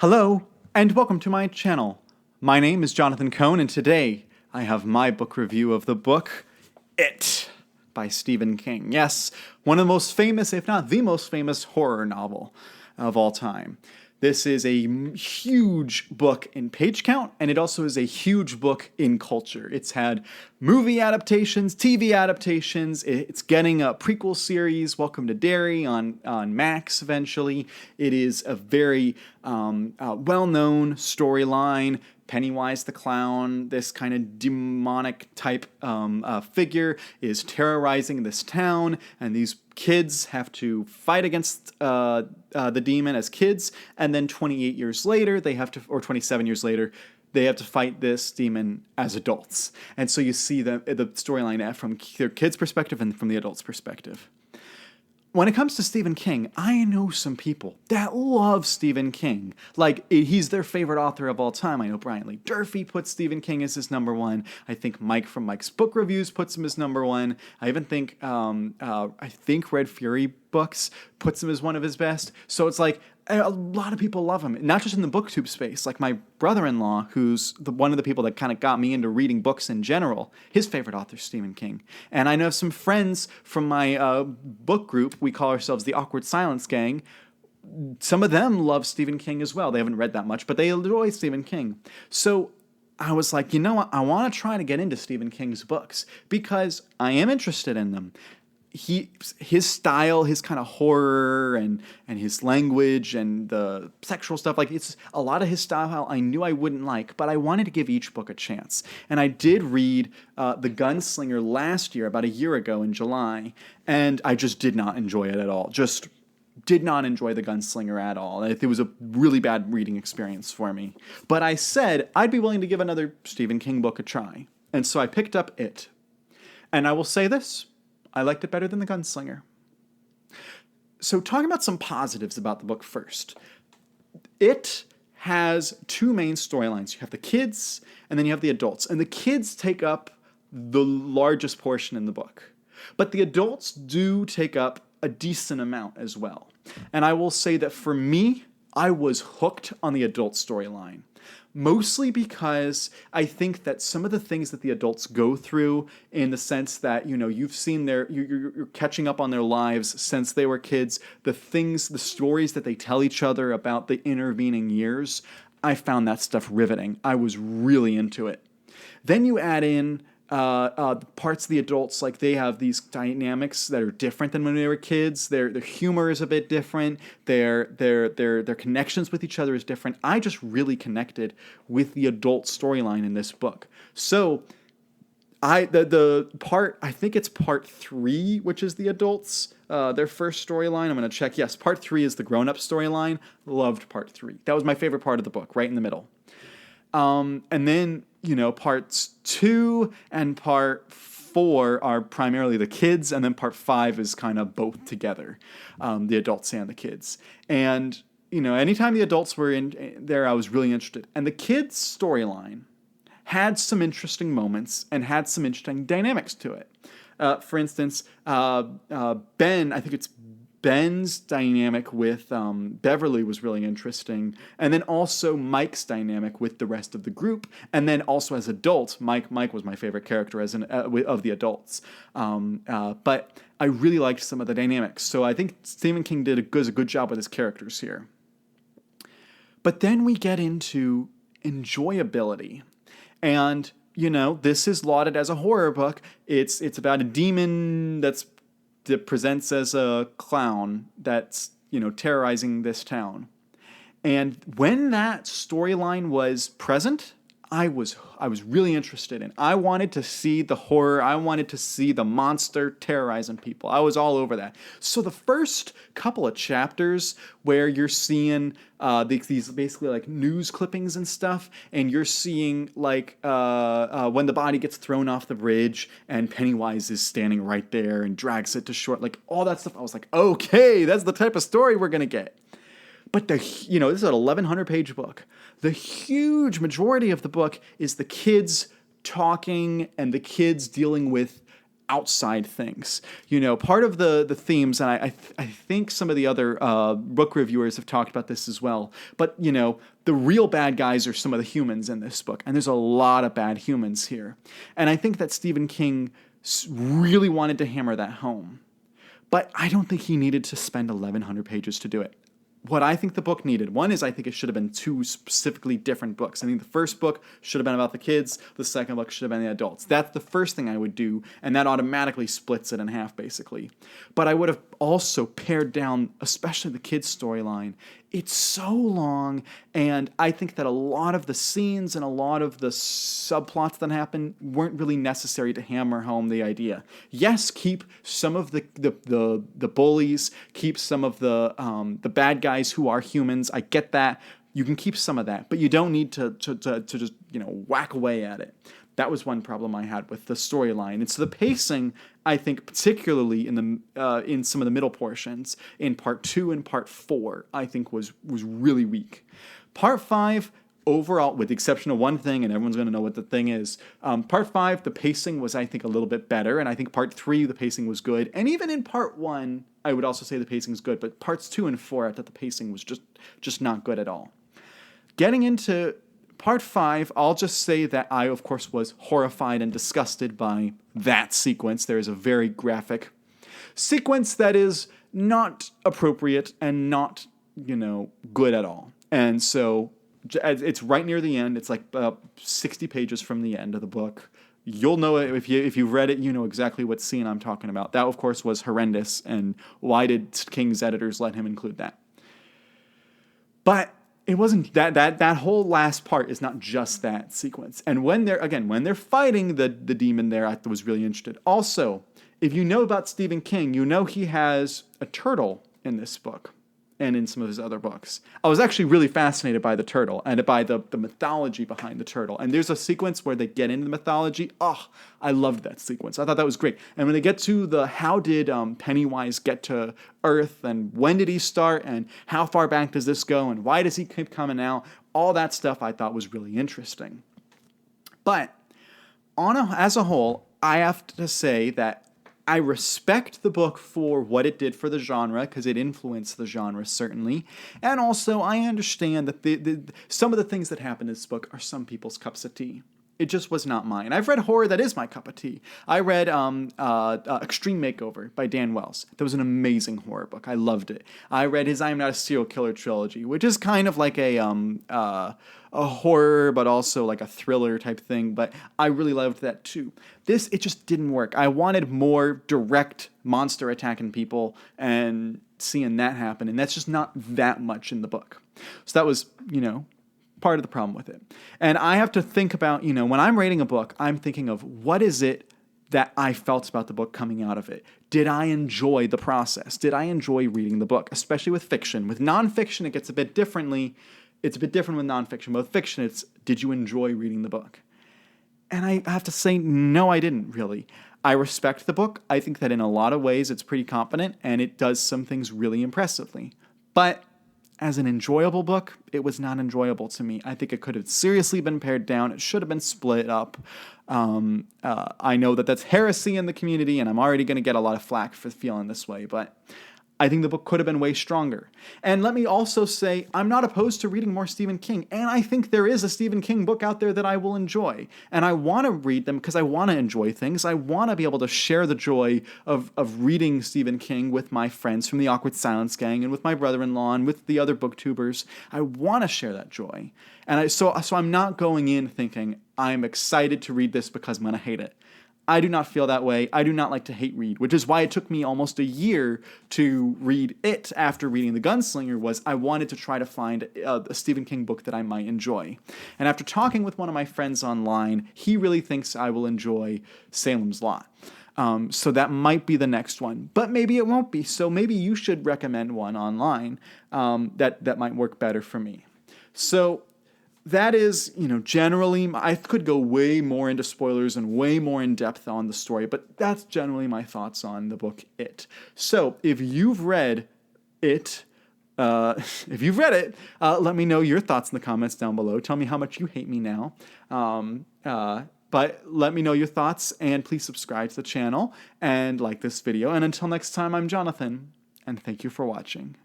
Hello, and welcome to my channel. My name is Jonathan Cohn, and today I have my book review of the book It by Stephen King. Yes, one of the most famous, if not the most famous, horror novel of all time. This is a huge book in page count, and it also is a huge book in culture. It's had movie adaptations, TV adaptations. It's getting a prequel series, Welcome to Derry, on Max eventually. It is a very well-known storyline. Pennywise the clown, this kind of demonic type figure, is terrorizing this town, and these kids have to fight against the demon as kids, and then 28 years later, they have to, or 27 years later, they have to fight this demon as adults. And so you see the storyline from their kids' perspective and from the adults' perspective. When it comes to Stephen King, I know some people that love Stephen King. Like, he's their favorite author of all time. I know Brian Lee Durfee puts Stephen King as his number one. I think Mike from Mike's Book Reviews puts him as number one. I even think, Red Fury Books puts him as one of his best. So it's like, a lot of people love him, not just in the booktube space. Like my brother-in-law, who's one of the people that kind of got me into reading books in general, his favorite author is Stephen King. And I know some friends from my book group, we call ourselves the Awkward Silence Gang. Some of them love Stephen King as well. They haven't read that much, but they enjoy Stephen King. So I was like, you know what? I want to try to get into Stephen King's books because I am interested in them. His style, his kind of horror and his language and the sexual stuff, like it's a lot of his style I knew I wouldn't like, but I wanted to give each book a chance. And I did read The Gunslinger last year, about a year ago in July, and I just did not enjoy it at all. Just did not enjoy The Gunslinger at all. It was a really bad reading experience for me. But I said I'd be willing to give another Stephen King book a try. And so I picked up It. And I will say this, I liked it better than The Gunslinger. So talking about some positives about the book first. It has two main storylines. You have the kids, and then you have the adults. And the kids take up the largest portion in the book. But the adults do take up a decent amount as well. And I will say that for me, I was hooked on the adult storyline. Mostly because I think that some of the things that the adults go through, in the sense that, you know, you've seen you're catching up on their lives since they were kids, the stories that they tell each other about the intervening years, I found that stuff riveting. I was really into it. Then you add in parts of the adults, like they have these dynamics that are different than when they were kids. Their humor is a bit different. Their connections with each other is different. I just really connected with the adult storyline in this book. So I think it's part 3, which is the adults, their first storyline. I'm going to check. Yes, part 3 is the grown-up storyline. Loved part 3. That was my favorite part of the book, right in the middle. And then, you know, parts 2 and part 4 are primarily the kids, and then part 5 is kind of both together, the adults and the kids. And, you know, anytime the adults were in there, I was really interested. And the kids' storyline had some interesting moments and had some interesting dynamics to it. For instance, Ben, I think it's Ben's dynamic with Beverly was really interesting, and then also Mike's dynamic with the rest of the group, and then also as adults, Mike was my favorite character as of the adults. But I really liked some of the dynamics, so I think Stephen King did a good job with his characters here. But then we get into enjoyability, and you know, this is lauded as a horror book. It's about a demon that presents as a clown that's, you know, terrorizing this town. And when that storyline was present, I was really interested in. I wanted to see the horror. I wanted to see the monster terrorizing people. I was all over that. So the first couple of chapters where you're seeing these basically like news clippings and stuff, and you're seeing like when the body gets thrown off the bridge and Pennywise is standing right there and drags it to shore, like all that stuff. I was like, okay, that's the type of story we're gonna get. But this is an 1,100-page book. The huge majority of the book is the kids talking and the kids dealing with outside things. Part of the themes, and I think some of the other book reviewers have talked about this as well, but, the real bad guys are some of the humans in this book, and there's a lot of bad humans here. And I think that Stephen King really wanted to hammer that home. But I don't think he needed to spend 1,100 pages to do it. What I think the book needed, one is I think it should have been two specifically different books. I think the first book should have been about the kids. The second book should have been the adults. That's the first thing I would do, and that automatically splits it in half, basically. But I would have also pared down, especially the kids' storyline. It's so long, and I think that a lot of the scenes and a lot of the subplots that happen weren't really necessary to hammer home the idea. Yes, keep some of the bullies, keep some of the bad guys who are humans. I get that. You can keep some of that, but you don't need to just whack away at it. That was one problem I had with the storyline. And so the pacing, I think, particularly in some of the middle portions, in part 2 and part 4, I think was really weak. Part 5, overall, with the exception of one thing, and everyone's going to know what the thing is, part 5, the pacing was, I think, a little bit better, and I think part 3, the pacing was good. And even in part 1, I would also say the pacing is good, but parts 2 and 4, I thought the pacing was just not good at all. Getting into part 5, I'll just say that I, of course, was horrified and disgusted by that sequence. There is a very graphic sequence that is not appropriate and not, good at all. And so it's right near the end. It's like 60 pages from the end of the book. You'll know it if you've read it. You know exactly what scene I'm talking about. That, of course, was horrendous. And why did King's editors let him include that? But it wasn't that whole last part is not just that sequence. And when they're fighting the demon there, I was really interested. Also, if you know about Stephen King, you know he has a turtle in this book and in some of his other books. I was actually really fascinated by the turtle and by the mythology behind the turtle. And there's a sequence where they get into the mythology. Oh, I loved that sequence. I thought that was great. And when they get to the how did Pennywise get to Earth and when did he start and how far back does this go and why does he keep coming out, all that stuff I thought was really interesting. But as a whole, I have to say that I respect the book for what it did for the genre, because it influenced the genre, certainly. And also, I understand that some of the things that happen in this book are some people's cups of tea. It just was not mine. I've read horror that is my cup of tea. I read Extreme Makeover by Dan Wells. That was an amazing horror book. I loved it. I read his I Am Not a Serial Killer trilogy, which is kind of like a horror, but also like a thriller type thing. But I really loved that too. It just didn't work. I wanted more direct monster attacking people and seeing that happen. And that's just not that much in the book. So that was, part of the problem with it. And I have to think about, when I'm rating a book, I'm thinking of what is it that I felt about the book coming out of it. Did I enjoy the process? Did I enjoy reading the book? Especially with fiction. With nonfiction, it gets a bit differently. It's a bit different with nonfiction. But with fiction, it's did you enjoy reading the book? And I have to say, no, I didn't really. I respect the book. I think that in a lot of ways it's pretty competent and it does some things really impressively. But as an enjoyable book, it was not enjoyable to me. I think it could have seriously been pared down. It should have been split up. I know that that's heresy in the community, and I'm already going to get a lot of flack for feeling this way, but I think the book could have been way stronger. And let me also say, I'm not opposed to reading more Stephen King, and I think there is a Stephen King book out there that I will enjoy. And I want to read them because I want to enjoy things. I want to be able to share the joy of reading Stephen King with my friends from the Awkward Silence Gang and with my brother-in-law and with the other booktubers. I want to share that joy. And so I'm not going in thinking, I'm excited to read this because I'm going to hate it. I do not feel that way. I do not like to hate read, which is why it took me almost a year to read it after reading The Gunslinger. Was I wanted to try to find a Stephen King book that I might enjoy. And after talking with one of my friends online, he really thinks I will enjoy Salem's Lot. So that might be the next one, but maybe it won't be. So maybe you should recommend one online that might work better for me. So that is, generally, I could go way more into spoilers and way more in depth on the story, but that's generally my thoughts on the book It. So if you've read it, let me know your thoughts in the comments down below. Tell me how much you hate me now. But let me know your thoughts, and please subscribe to the channel and like this video. And until next time, I'm Jonathan, and thank you for watching.